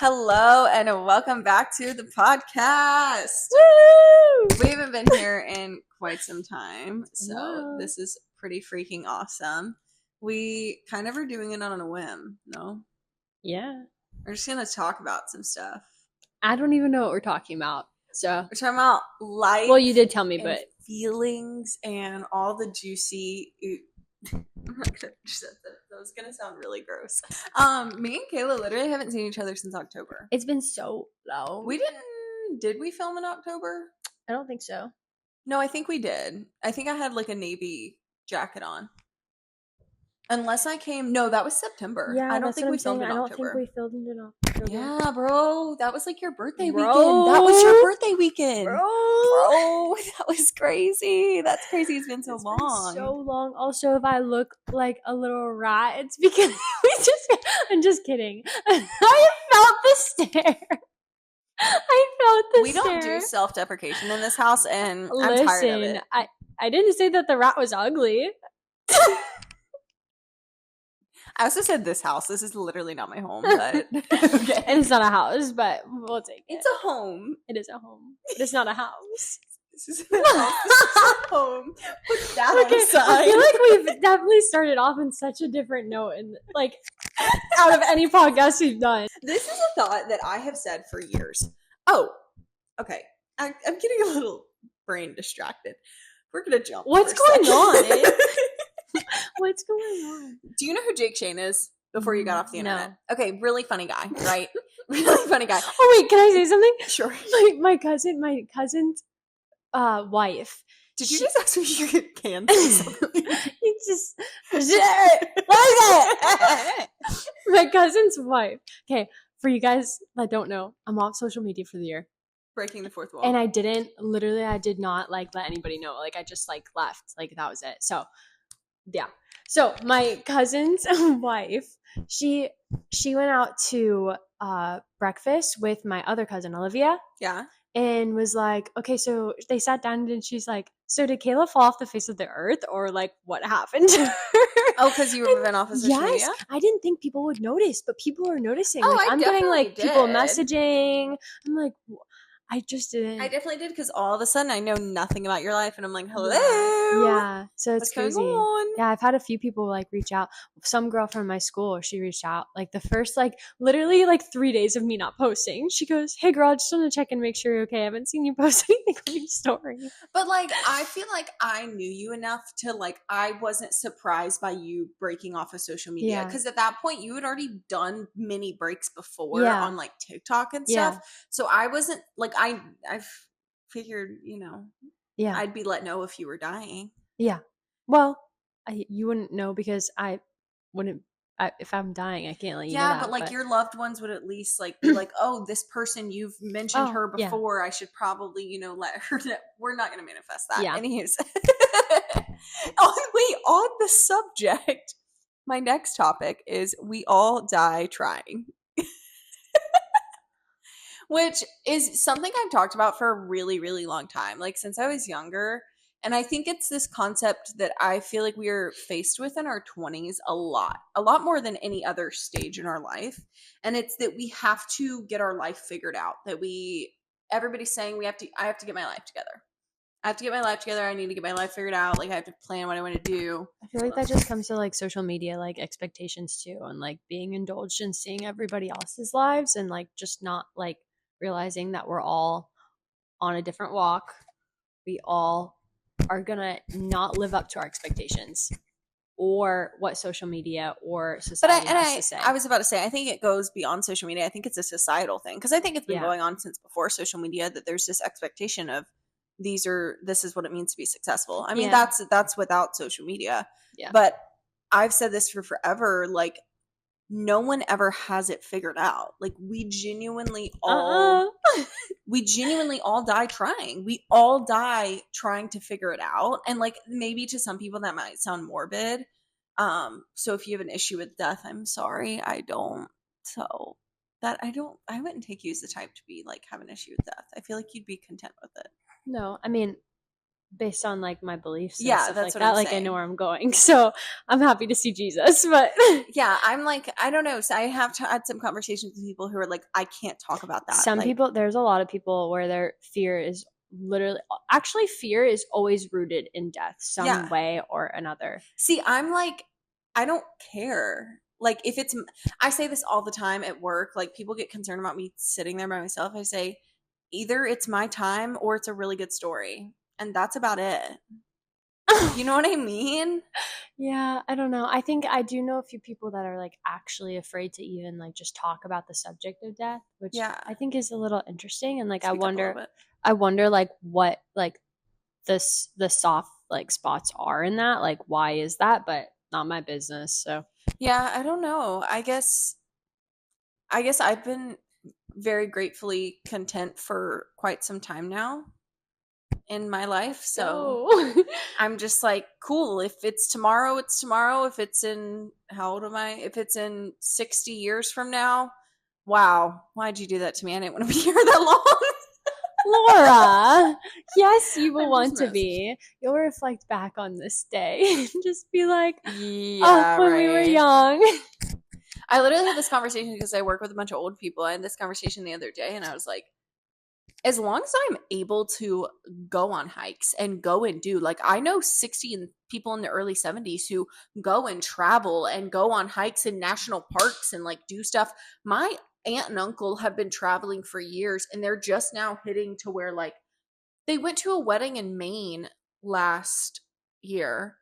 Hello and welcome back to the podcast. Woo! We haven't been here in quite some time, so Wow. this is pretty freaking awesome. We kind of are doing it on a whim, no? Yeah. We're just going to talk about some stuff. I don't even know what we're talking about. So, We're talking about life. well, you did tell me, and but feelings and all the juicy. I'm not gonna say that. That was gonna sound really gross. Me and Kayla literally haven't seen each other since October. it's been so long. We didn't. Did we film in October? I don't think so. No, I think we did. I think I had like a navy jacket on. Unless I came. No, that was September. Yeah, I don't that's think what we I'm saying. filmed in I don't October. think we filmed in October. Yeah, bro. That was like your birthday Bro. weekend. That was your birthday weekend. Bro. That was crazy. That's crazy. It's been so It's long. been so long. Also, if I look like a little rat, it's because I'm just kidding. I felt the stare. We don't do self-deprecation in this house, and I'm tired of it. I didn't say that the rat was ugly. I also said this house. This is literally not my home, but okay. And it's not a house, but we'll take it. It's a home. It is a home. But it's not a house. This is a house. This is a home. Put that Okay, on sign. I feel like we've definitely started off on such a different note, and like out of any podcast we've done. This is a thought that I have said for years. Oh, okay. I'm getting a little brain distracted. We're gonna jump. What's for a going second. on? What's going on? Do you know who Jake Shane is? Before you got off the No. internet. Okay, really funny guy, right? Really funny guy. Oh wait, can I say something? Sure. My cousin's wife. Did you just ask me if you could cancel something? It's just my cousin's wife. Okay, for you guys that don't know, I'm off social media for the year. Breaking the fourth wall. And I did not like let anybody know. Like I just like left. Like that was it. So yeah. So my cousin's wife, she went out to breakfast with my other cousin Olivia. Yeah. And was like, okay, so they sat down and she's like, so did Kayla fall off the face of the earth, or like what happened to her? Oh, because you were off of social media? I didn't think people would notice, but people are noticing. Oh, like, I I'm getting like definitely people did. messaging. I'm like, I just didn't. I definitely did, because all of a sudden I know nothing about your life, and I'm like, hello. Yeah, so it's What's crazy. going on? Yeah, I've had a few people like reach out. Some girl from my school, she reached out like the first like literally like 3 days of me not posting. She goes, "Hey girl, I just want to check and make sure you're okay. I haven't seen you post anything on your story." But like, I feel like I knew you enough to like, I wasn't surprised by you breaking off of social media, Yeah. because at that point you had already done mini breaks before Yeah. on like TikTok and Yeah. stuff. So I wasn't like, I figured, Yeah. I'd be let know if you were dying. Yeah. Well, you wouldn't know because I wouldn't. If I'm dying, I can't let you know that. But like your loved ones would at least like be like, oh, this person, you've mentioned her yeah. before. I should probably, let her know. We're not going to manifest that. Yeah. Anyways. On the subject, my next topic is we all die trying. Which is something I've talked about for a really, really long time, like since I was younger. And I think it's this concept that I feel like we are faced with in our 20s a lot more than any other stage in our life. And it's that we have to get our life figured out, that everybody's saying I have to get my life together. I have to get my life together. I need to get my life figured out. Like I have to plan what I want to do. I feel like that just comes to like social media, like expectations too, and like being indulged in seeing everybody else's lives and like just not like realizing that we're all on a different walk. We all are gonna not live up to our expectations or what social media or society has to say. I was about to say, I think it goes beyond social media. I think it's a societal thing, because I think it's been going on since before social media, that there's this expectation of this is what it means to be successful. I mean, that's without social media. Yeah. But I've said this for forever, like no one ever has it figured out. Like we genuinely all die trying. We all die trying to figure it out. And like maybe to some people that might sound morbid. So if you have an issue with death, I'm sorry. I don't. So that I wouldn't take you as the type to be like have an issue with death. I feel like you'd be content with it. No, I mean, based on like my beliefs and Yeah, stuff that's like what that, I'm like I know saying. where I'm going. So I'm happy to see Jesus. But Yeah, I'm like, I don't know. So I have had some conversations with people who are like, I can't talk about that. some Like, people, there's a lot of people where their fear is literally, actually, fear is always rooted in death, some yeah. way or another. See, I'm like, I don't care. Like, if it's, I say this all the time at work. Like, people get concerned about me sitting there by myself. I say, either it's my time or it's a really good story. And that's about it. You know what I mean? Yeah, I don't know. I think I do know a few people that are like actually afraid to even like just talk about the subject of death, which Yeah. I think is a little interesting. And like Speak up a little bit. I wonder like what like the soft like spots are in that. Like why is that? But not my business. So Yeah, I don't know. I guess I've been very gratefully content for quite some time now in my life. So go. I'm just like, cool. If it's tomorrow, it's tomorrow. If it's in, how old am I? If it's in 60 years from now, wow, why'd you do that to me? I didn't want to be here that long. Laura, yes, you will I'm just want to messing. be. You'll reflect back on this day and just be like, oh, Yeah, when we were right. young. I literally had this conversation because I work with a bunch of old people. I had this conversation the other day and I was like, as long as I'm able to go on hikes and go and do, like, I know 60 and people in the early 70s who go and travel and go on hikes in national parks and like do stuff. My aunt and uncle have been traveling for years and they're just now hitting to where like they went to a wedding in Maine last year,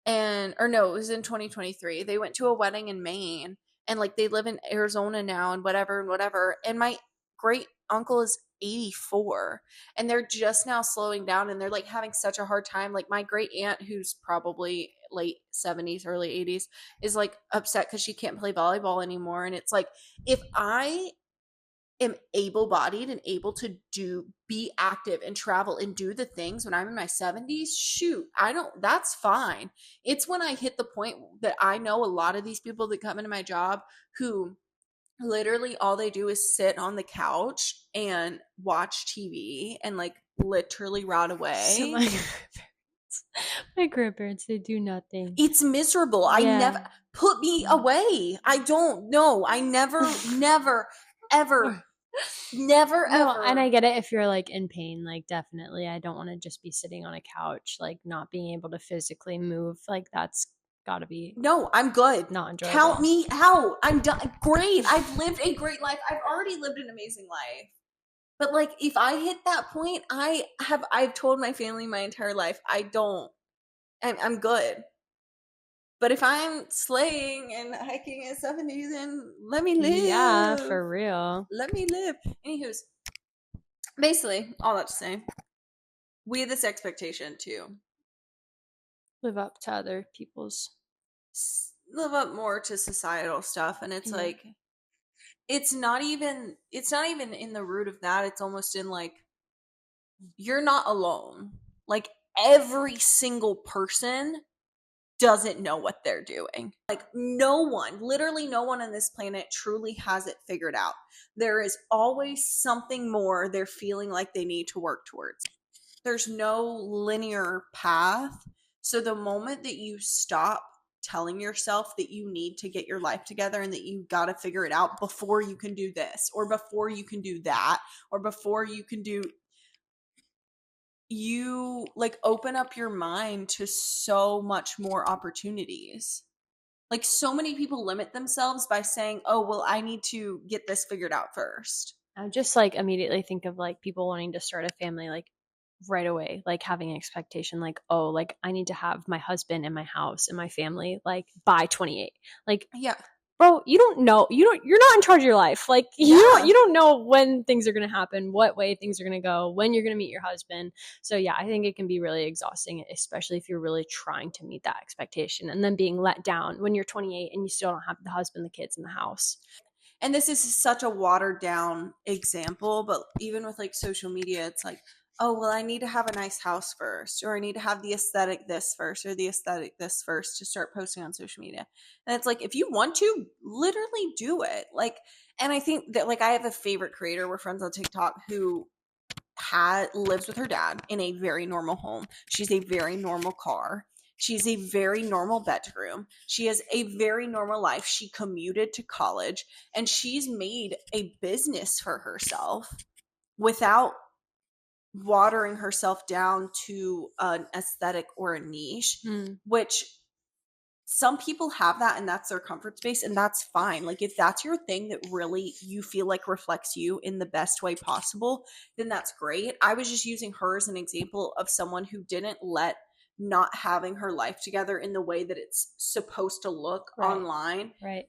and or no, it was in 2023. They went to a wedding in Maine and like they live in Arizona now and whatever and whatever. And my great uncle is 84 and they're just now slowing down and they're like having such a hard time. Like my great aunt who's probably late 70s, early 80s is like upset cuz she can't play volleyball anymore, and it's like if I am able bodied and able to be active and travel and do the things when I'm in my 70s, shoot, I don't, that's fine. It's when I hit the point that I know a lot of these people that come into my job who literally all they do is sit on the couch and watch TV and like literally rot So away. my grandparents, they do nothing. It's miserable. I Yeah. never put me away. I don't know. I never, never, ever, never, No, and I ever. get it if you're like in pain, like definitely. I don't want to just be sitting on a couch, like not being able to physically move. Like that's gotta be No, I'm good. not Count enjoyable. me out. I'm done. Great. I've lived a great life. I've already lived an amazing life. But like if I hit that point, I've told my family my entire life, I don't. I'm good. But if I'm slaying and hiking at 70, then let me Yeah, live. for real. Let me live. Anywho's, basically, all that to say, we have this expectation to Live up to other people's. live up more to societal stuff, and it's Yeah. like it's not even in the root of that. It's almost in like you're not alone. Like every single person doesn't know what they're doing. Like no one, literally no one on this planet truly has it figured out. There is always something more they're feeling like they need to work towards. There's no linear path. So the moment that you stop telling yourself that you need to get your life together and that you got to figure it out before you can do this or before you can do that or before you can do, you like open up your mind to so much more opportunities. Like so many people limit themselves by saying, "Oh, well, I need to get this figured out first." I just like immediately think of like people wanting to start a family like right away, like having an expectation like, oh, like I need to have my husband and my house and my family like by 28. Like, Yeah. bro, you don't know. You're not in charge of your life. Like Yeah. you don't know when things are going to happen, what way things are going to go, when you're going to meet your husband. So yeah, I think it can be really exhausting, especially if you're really trying to meet that expectation and then being let down when you're 28 and you still don't have the husband, the kids, and the house. And this is such a watered down example, but even with like social media, it's like, oh, well, I need to have a nice house first, or I need to have the aesthetic this first, or the aesthetic this first to start posting on social media. And it's like, if you want to, literally do it. Like, and I think that like I have a favorite creator, we're friends on TikTok, who lives with her dad in a very normal home. She's a very normal car. She's a very normal bedroom. She has a very normal life. She commuted to college and she's made a business for herself without watering herself down to an aesthetic or a niche, which some people have that and that's their comfort space, and that's fine. Like if that's your thing that really you feel like reflects you in the best way possible, then that's great. I was just using her as an example of someone who didn't let not having her life together in the way that it's supposed to look online, right,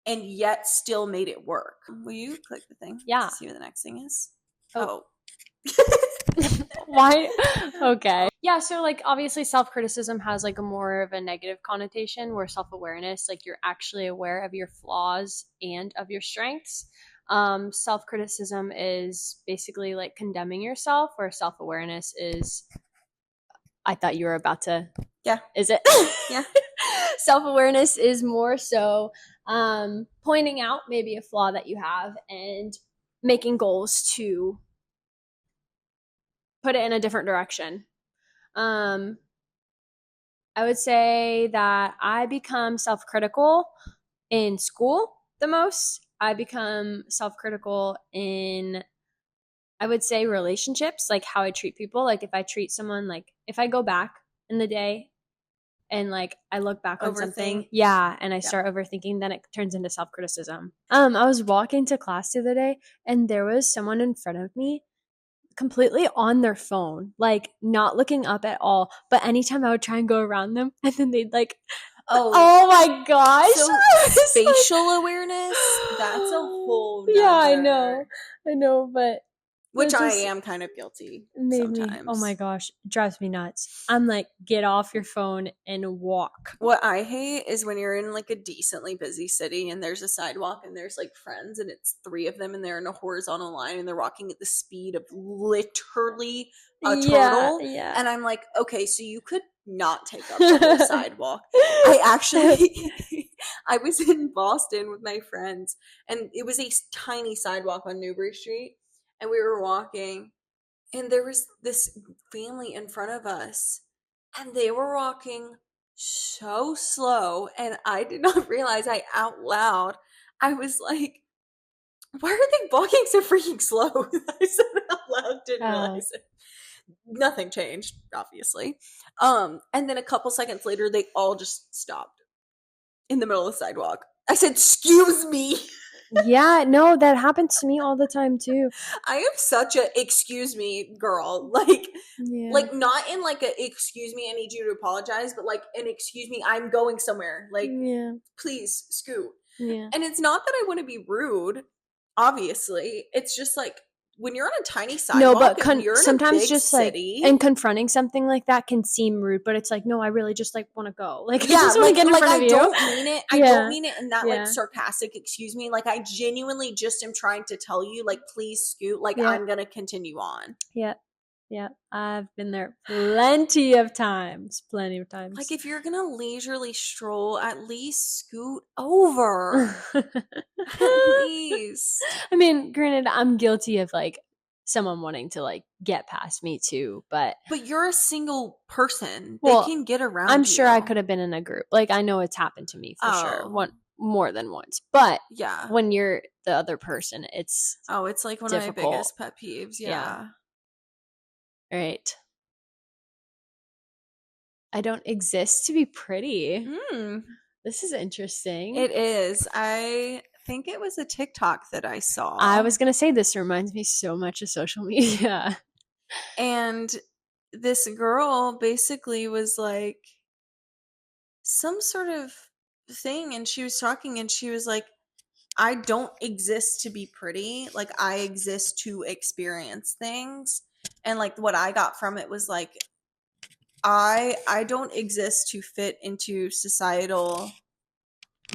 and yet still made it work. Will you click the thing? Yeah. To see what the next thing is. Oh. Why? Okay. Yeah, so like obviously self-criticism has like a more of a negative connotation, where self-awareness, like you're actually aware of your flaws and of your strengths. Self-criticism is basically like condemning yourself, where self-awareness is, I thought you were about to. Yeah. Is it? Yeah. Self-awareness is more so pointing out maybe a flaw that you have and making goals to put it in a different direction. I would say that I become self-critical in school the most. I become self-critical in, I would say, relationships, like how I treat people. Like if I treat someone, like if I go back in the day and like I look back on something, and I start overthinking, then it turns into self-criticism. I was walking to class the other day and there was someone in front of me completely on their phone, like not looking up at all. But anytime I would try and go around them, and then they'd like, oh my gosh. So spatial awareness, that's a whole nother. Yeah, I know, but which I am kind of guilty sometimes. Oh my gosh, it drives me nuts. I'm like, get off your phone and walk. What I hate is when you're in like a decently busy city and there's a sidewalk and there's like friends and it's 3 of them and they're in a horizontal line and they're walking at the speed of literally a turtle. Yeah. And I'm like, okay, so you could not take up the whole sidewalk. I was in Boston with my friends and it was a tiny sidewalk on Newbury Street. And we were walking, and there was this family in front of us, and they were walking so slow, and I did not realize out loud, I was like, why are they walking so freaking slow? I said it out loud, didn't realize it. Nothing changed, obviously. And then a couple seconds later, they all just stopped in the middle of the sidewalk. I said, excuse me. Yeah, no, that happens to me all the time too. I am such a excuse me girl. Like not in like a excuse me, I need you to apologize, but like an excuse me, I'm going somewhere. Like please scoot. Yeah. And it's not that I want to be rude, obviously. It's just like when you're on a tiny sidewalk, no, but you're in sometimes a big just city, like, and confronting something like that can seem rude, but it's like, no, I really just like want to go. Like, yeah, I just want to get in front of you. I don't mean it. I don't mean it in that like sarcastic excuse me. Like I genuinely just am trying to tell you, like, please scoot. Like I'm gonna continue on. Yeah, I've been there plenty of times. Like if you're gonna leisurely stroll, at least scoot over. At least. I mean, granted, I'm guilty of like someone wanting to like get past me too, but you're a single person. They can get around. I'm sure I could have been in a group. Like I know it's happened to me for sure, more than once. But when you're the other person, it's it's like one of my biggest pet peeves. Yeah. All right. I don't exist to be pretty. This is interesting. It is. I think it was a TikTok that I saw. I was going to say this reminds me so much of social media. And this girl basically was like some sort of thing, and she was talking and she was like, I don't exist to be pretty. Like I exist to experience things. And like what I got from it was like, I don't exist to fit into societal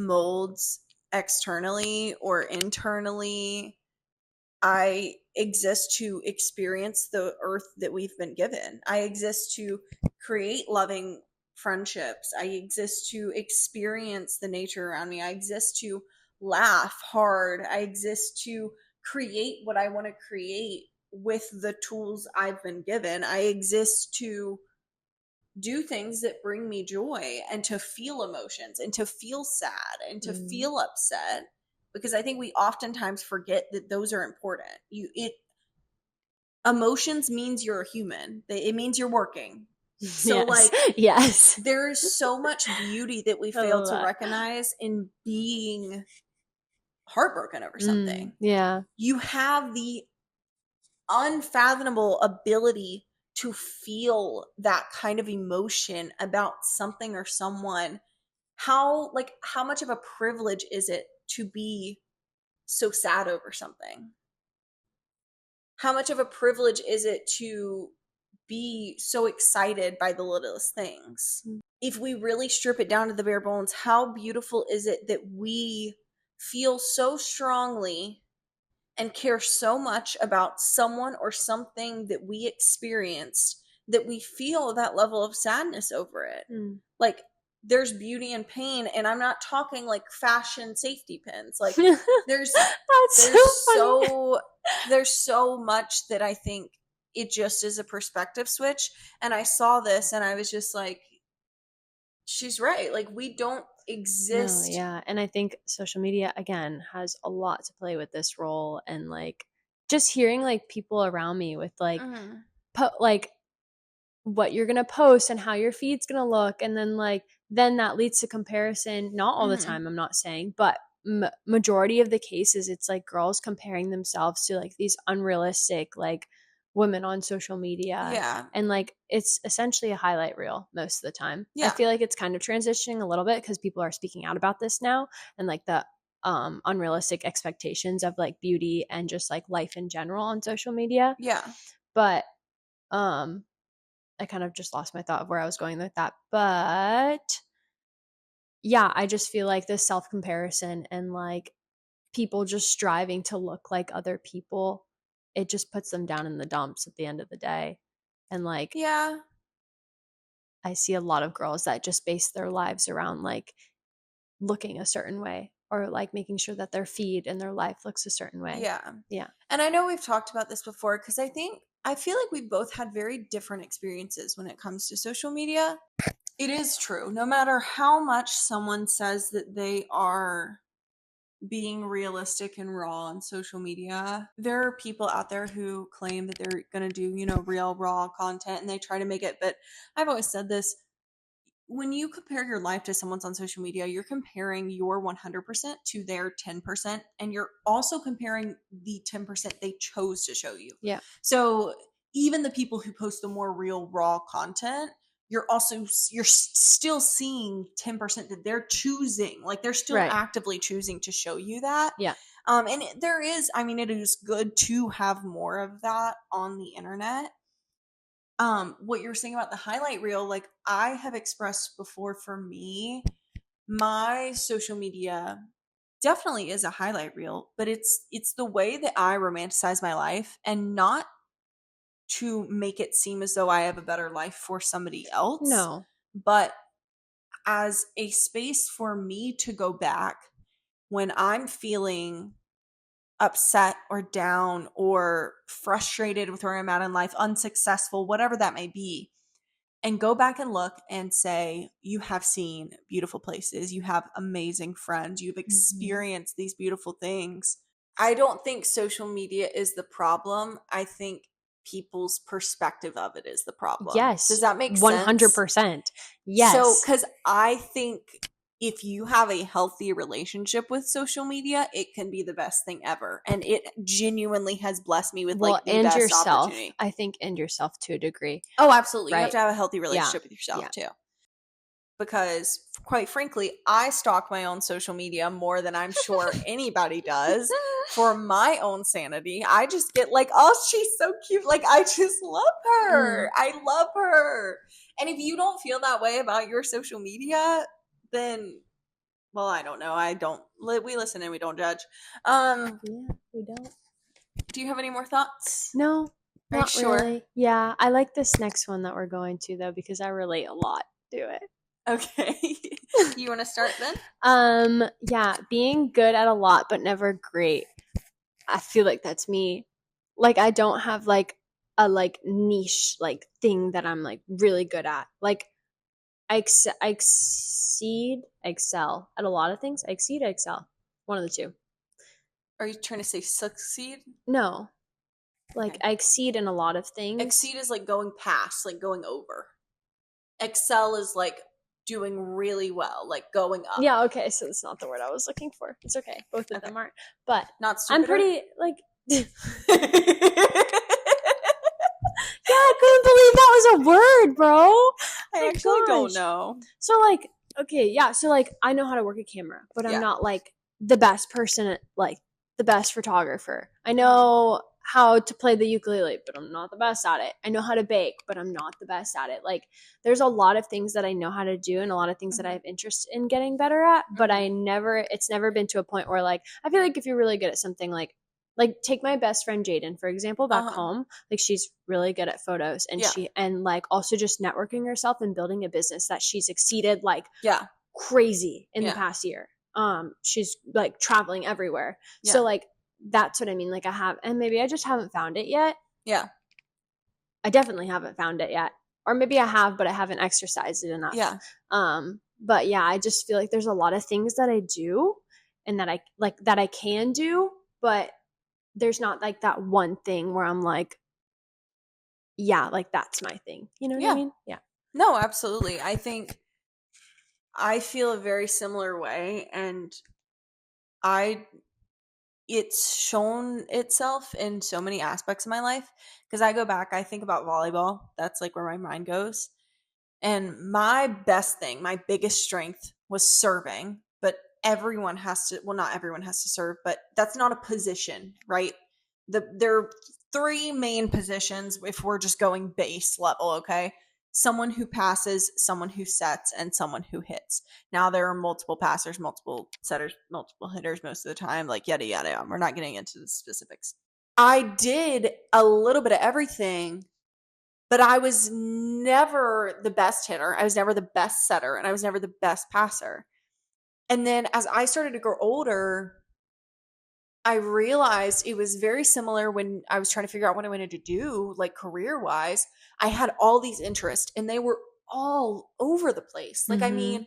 molds externally or internally. I exist to experience the earth that we've been given. I exist to create loving friendships. I exist to experience the nature around me. I exist to laugh hard. I exist to create what I want to create with the tools I've been given. I exist to do things that bring me joy and to feel emotions and to feel sad and to Mm. feel upset, because I think we oftentimes forget that those are important. Emotions means you're a human. It means you're working. So Yes. like Yes. there's so much beauty that we I fail love to that. recognize in being heartbroken over something. Yeah. You have the unfathomable ability to feel that kind of emotion about something or someone. How much of a privilege is it to be so sad over something? How much of a privilege is it to be so excited by the littlest things? Mm. If we really strip it down to the bare bones, how beautiful is it that we feel so strongly and care so much about someone or something that we experienced that we feel that level of sadness over it? Mm. Like, there's beauty in pain, and I'm not talking like fashion safety pins. Like, there's That's so there's funny. there's so much that I think it just is a perspective switch. And I saw this and I was just like, she's right. Like, we don't No, exist. yeah. And I think social media, again, has a lot to play with this role. And like just hearing like people around me with like, Mhm. like what you're going to post and how your feed's going to look. And then that leads to comparison. Not all the Mhm. time, I'm not saying, but majority of the cases, it's like girls comparing themselves to like these unrealistic, like women on social media. Yeah. And like it's essentially a highlight reel most of the time. I Yeah. feel like it's kind of transitioning a little bit because people are speaking out about this now, and like the unrealistic expectations of like beauty and just like life in general on social media. Yeah. But I kind of just lost my thought of where I was going with that. But yeah, I just feel like this self comparison and like people just striving to look like other people, it just puts them down in the dumps at the end of the day. And like Yeah. I see a lot of girls that just base their lives around like looking a certain way or like making sure that their feed and their life looks a certain way. Yeah. Yeah. And I know we've talked about this before because I feel like we both had very different experiences when it comes to social media. It is true. No matter how much someone says that they are being realistic and raw on social media, there are people out there who claim that they're going to do, real raw content, and they try to make it. But I've always said this: when you compare your life to someone's on social media, you're comparing your 100% to their 10%, and you're also comparing the 10% they chose to show you. Yeah. So even the people who post the more real raw content, you're still seeing 10% that they're choosing. Like, they're still Right. actively choosing to show you that. Yeah. And there is, it is good to have more of that on the internet. What you're saying about the highlight reel, like I have expressed before, for me, my social media definitely is a highlight reel, but it's the way that I romanticize my life, and not to make it seem as though I have a better life for somebody else, No. but as a space for me to go back when I'm feeling upset or down or frustrated with where I'm at in life, unsuccessful, whatever that may be, and go back and look and say, you have seen beautiful places, you have amazing friends, you've Mhm. experienced these beautiful things. I don't think social media is the problem. I think people's perspective of it is the problem. Yes. Does that make sense? 100%. So, Yes. because I think if you have a healthy relationship with social media, it can be the best thing ever. And it genuinely has blessed me with Well, like the and best yourself. opportunity. I think and yourself to a degree, Oh, absolutely. You have right? to have a healthy Yeah. relationship with yourself Yeah. too. Because quite frankly, I stalk my own social media more than I'm sure anybody does for my own sanity. I just get like, oh, she's so cute. Like, I just love her. Mm. I love her. And if you don't feel that way about your social media, then, well, I don't know. We listen and we don't judge. Yeah, we don't. Do you have any more thoughts? No, Are you not sure? really. Yeah, I like this next one that we're going to though because I relate a lot to it. Okay. You want to start then? Yeah, being good at a lot but never great. I feel like that's me. like I don't have like a like niche like thing that I'm like really good at. Like I excel at a lot of things. I excel. One of the two. Are you trying to say succeed? No, like Okay. I exceed in a lot of things. Exceed is like going past, like going over. Excel is like doing really well, like going up. Yeah, okay, so it's not the word I was looking for. It's okay. Both of Okay. them aren't. But Not I'm stupider? pretty like yeah, I couldn't believe that was a word, bro. I My actually don't gosh. know. So like, okay, yeah, so like I know how to work a camera, but I'm Yeah. not like the best person at like the best photographer. I know how to play the ukulele, but I'm not the best at it. I know how to bake, but I'm not the best at it. Like there's a lot of things that I know how to do and a lot of things that I have interest in getting better at, but it's never been to a point where like I feel like if you're really good at something like take my best friend Jaden, for example, back home. Like she's really good at photos and and like also just networking herself and building a business that she's exceeded like crazy in the past year. She's like traveling everywhere. Yeah. So like that's what I mean. Like I have, and maybe I just haven't found it yet. Yeah. I definitely haven't found it yet. Or maybe I have, but I haven't exercised it enough. Yeah. But yeah, I just feel like there's a lot of things that I do and that I can do, but there's not like that one thing where I'm like, yeah, like that's my thing. You know what I mean? Yeah. No, absolutely. I think I feel a very similar way, and it's shown itself in so many aspects of my life because I go back, I think about volleyball. That's like where my mind goes. And my best thing, my biggest strength was serving, but everyone has to, well, not everyone has to serve, but that's not a position, right? There are three main positions if we're just going base level, okay? Someone who passes, someone who sets, and someone who hits. Now there are multiple passers, multiple setters, multiple hitters most of the time, like yada yada yada. We're not getting into the specifics. I did a little bit of everything, but I was never the best hitter. I was never the best setter, and I was never the best passer. And then as I started to grow older, I realized it was very similar when I was trying to figure out what I wanted to do, like career-wise. I had all these interests, and they were all over the place. Like, I mean,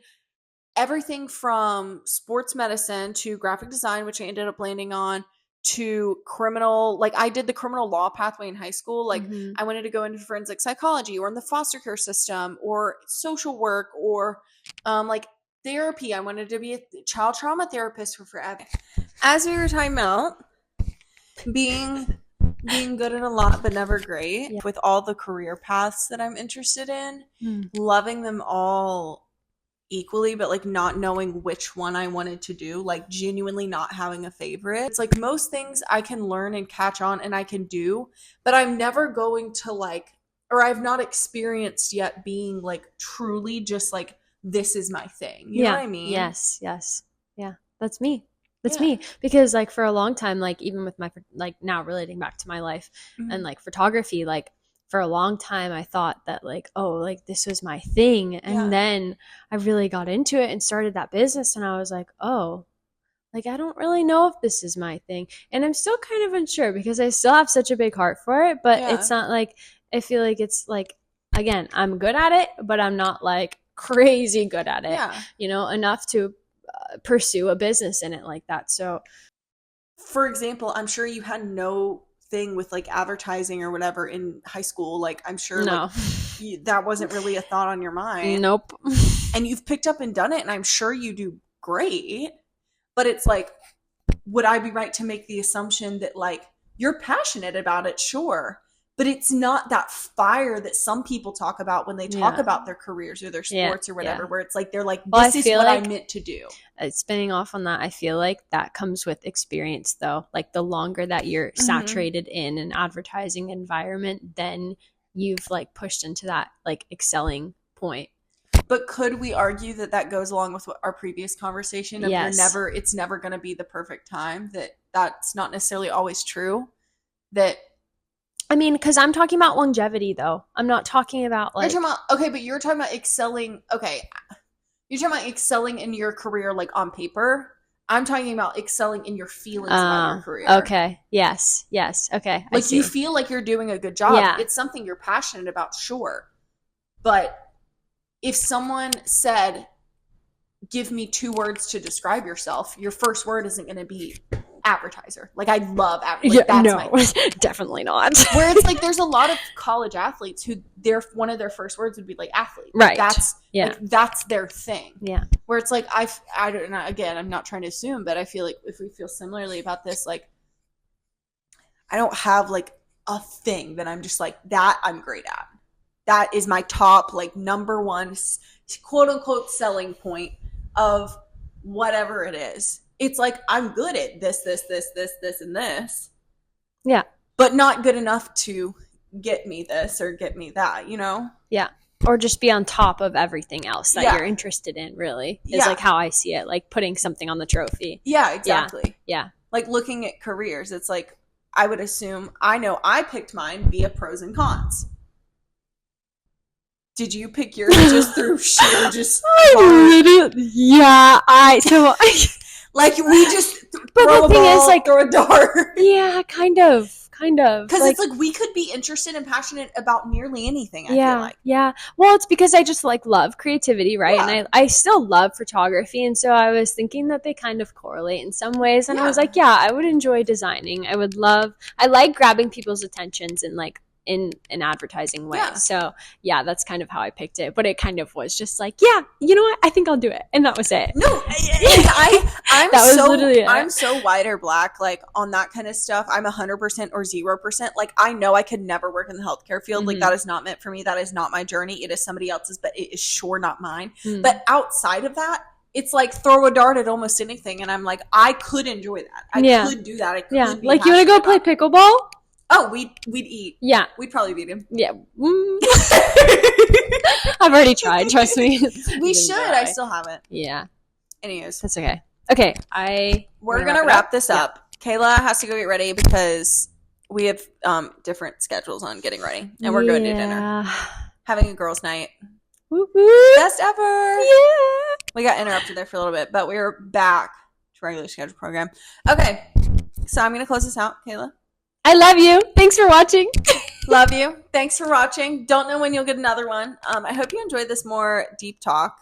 everything from sports medicine to graphic design, which I ended up landing on, to criminal. Like I did the criminal law pathway in high school. Like I wanted to go into forensic psychology or in the foster care system or social work or like therapy. I wanted to be a child trauma therapist for forever. As we were talking about being good at a lot but never great, with all the career paths that I'm interested in, loving them all equally, but like not knowing which one I wanted to do, like genuinely not having a favorite. It's like most things I can learn and catch on and I can do, but I'm never going to like, or I've not experienced yet being like truly just like, this is my thing. You know what I mean? Yes. Yeah. That's me. That's me. Because like for a long time, like even with my, like now relating back to my life and like photography, like for a long time I thought that like, oh, like this was my thing. And then I really got into it and started that business and I was like, oh, like I don't really know if this is my thing. And I'm still kind of unsure because I still have such a big heart for it, but it's not like, I feel like it's like, again, I'm good at it, but I'm not like crazy good at it, you know, enough to pursue a business in it like that. So for example, I'm sure you had no thing with like advertising or whatever in high school. Like I'm sure like that wasn't really a thought on your mind. Nope. And you've picked up and done it, and I'm sure you do great. But it's like, would I be right to make the assumption that like you're passionate about it? Sure. But it's not that fire that some people talk about when they talk about their careers or their sports or whatever, where it's like, they're like, this is what I meant to do. Spinning off on that, I feel like that comes with experience though. Like the longer that you're saturated in an advertising environment, then you've like pushed into that like excelling point. But could we argue that that goes along with our previous conversation of it's never going to be the perfect time, that that's not necessarily always true? That, I mean, because I'm talking about longevity, though. I'm not talking about like. You're talking about, okay, but you're talking about excelling. Okay, you're talking about excelling in your career, like on paper. I'm talking about excelling in your feelings about your career. Okay. Yes. Okay. Like you feel like you're doing a good job. Yeah. It's something you're passionate about, sure. But if someone said, give me 2 words to describe yourself, your first word isn't going to be advertiser. Like, I love advertising. Like, no, definitely not. Where it's like, there's a lot of college athletes who one of their first words would be like athlete. Right. That's their thing. Yeah. Where it's like, I don't know, again, I'm not trying to assume, but I feel like if we feel similarly about this, like, I don't have like a thing that I'm just like, that I'm great at. That is my top, like, number one, quote unquote, selling point of whatever it is. It's like, I'm good at this, and this. Yeah. But not good enough to get me this or get me that, you know? Yeah. Or just be on top of everything else that you're interested in, really, is like how I see it, like putting something on the trophy. Yeah, exactly. Yeah. Like looking at careers, it's like, I would assume, I know I picked mine via pros and cons. Did you pick yours just through sheer just yeah, like we just but throw the a thing ball, is, like, throw a dart. Yeah, kind of. Because like, it's like we could be interested and passionate about nearly anything, I feel like. Yeah. Well, it's because I just like love creativity, right? Yeah. And I still love photography. And so I was thinking that they kind of correlate in some ways. And I was like, yeah, I would enjoy designing. I like grabbing people's attentions and like in an advertising way. Yeah. So yeah, that's kind of how I picked it. But it kind of was just like, yeah, you know what? I think I'll do it. And that was it. No, I'm so white or black, like on that kind of stuff. I'm 100% or 0%. Like, I know I could never work in the healthcare field. Like, that is not meant for me. That is not my journey. It is somebody else's, but it is sure not mine. But outside of that, it's like throw a dart at almost anything. And I'm like, I could enjoy that. I could do that. I could be like, you want to go play pickleball? Oh, we'd eat. Yeah. We'd probably beat him. Yeah. I've already tried, trust me. We should. I still haven't. Yeah. Anyways. That's okay. Okay. We're going to wrap this up. Kayla has to go get ready because we have different schedules on getting ready. And we're going to dinner. Having a girls' night. Woo-hoo. Best ever. Yeah. We got interrupted there for a little bit, but we're back to regular schedule program. Okay. So I'm going to close this out, Kayla. I love you. Thanks for watching. Love you. Thanks for watching. Don't know when you'll get another one. I hope you enjoyed this more deep talk.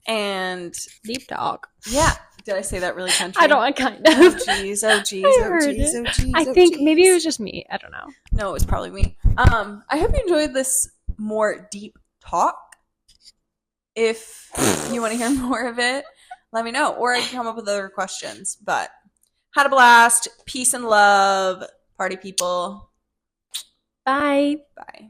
And deep talk. Yeah. Did I say that really country? I don't. Kind of. Oh geez. Oh geez. Oh geez. Oh geez. I think maybe it was just me. I don't know. No, it was probably me. I hope you enjoyed this more deep talk. If you want to hear more of it, let me know, or I can come up with other questions. But had a blast. Peace and love. Party people. Bye. Bye.